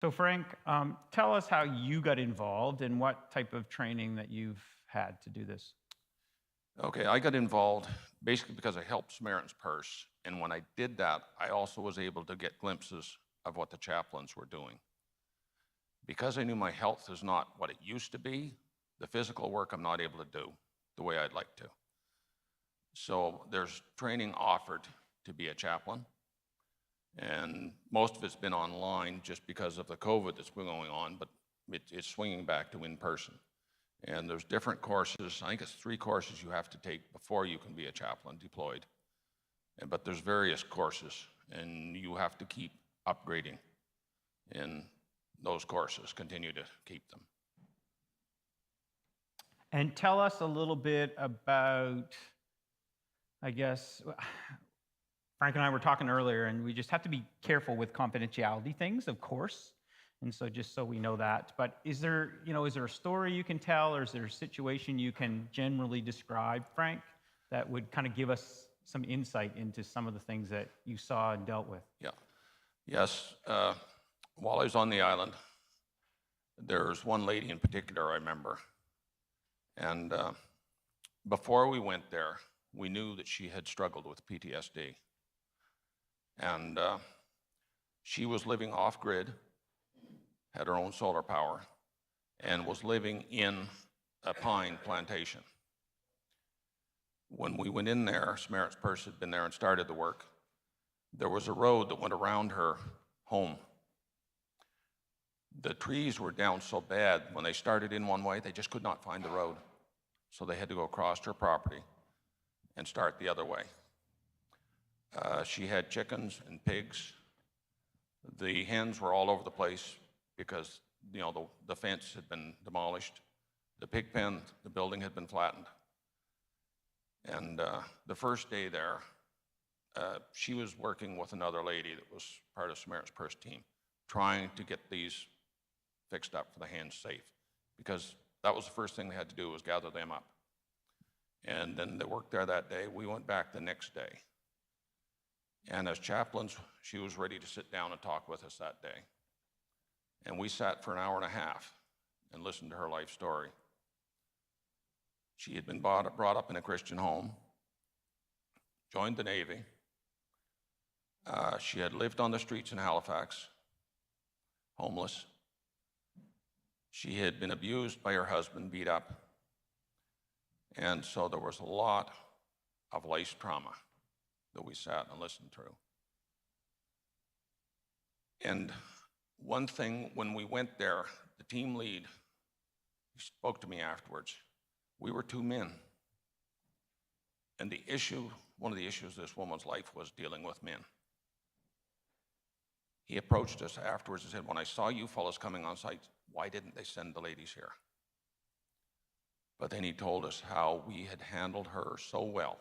So, Frank, tell us how you got involved and what type of training that you've had to do this. Okay, I got involved basically because I helped Samaritan's Purse. And when I did that, I also was able to get glimpses of what the chaplains were doing. Because I knew my health is not what it used to be, the physical work I'm not able to do the way I'd like to. So there's training offered to be a chaplain. And most of it's been online just because of the COVID that's been going on, but it's swinging back to in person. And there's different courses. I think it's 3 courses you have to take before you can be a chaplain deployed. But there's various courses, and you have to keep upgrading in those courses, continue to keep them. And tell us a little bit about, I guess, Frank and I were talking earlier, and we just have to be careful with confidentiality things, of course. And so just so we know that. But is there a story you can tell, or is there a situation you can generally describe, Frank, that would kind of give us some insight into some of the things that you saw and dealt with? Yeah. Yes. While I was on the island, there's one lady in particular I remember. And before we went there, we knew that she had struggled with PTSD. And she was living off grid, had her own solar power, and was living in a pine plantation. When we went in there, Samaritan's Purse had been there and started the work. There was a road that went around her home. The trees were down so bad, when they started in one way, they just could not find the road. So they had to go across her property and start the other way. She had chickens and pigs. The hens were all over the place because the fence had been demolished. The pig pen, the building had been flattened. And the first day there, she was working with another lady that was part of Samaritan's Purse team, trying to get these fixed up for the hens safe, because that was the first thing they had to do, was gather them up. And then they worked there that day. We went back the next day. And as chaplains, she was ready to sit down and talk with us that day. And we sat for an hour and a half and listened to her life story. She had been brought up in a Christian home, joined the Navy. She had lived on the streets in Halifax, homeless. She had been abused by her husband, beat up. And so there was a lot of life trauma that we sat and listened through. And one thing, when we went there, the team lead, he spoke to me afterwards. We were 2 men. And one of the issues of this woman's life was dealing with men. He approached us afterwards and said, "When I saw you fellows coming on site, why didn't they send the ladies here?" But then he told us how we had handled her so well,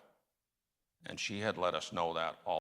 and she had let us know that all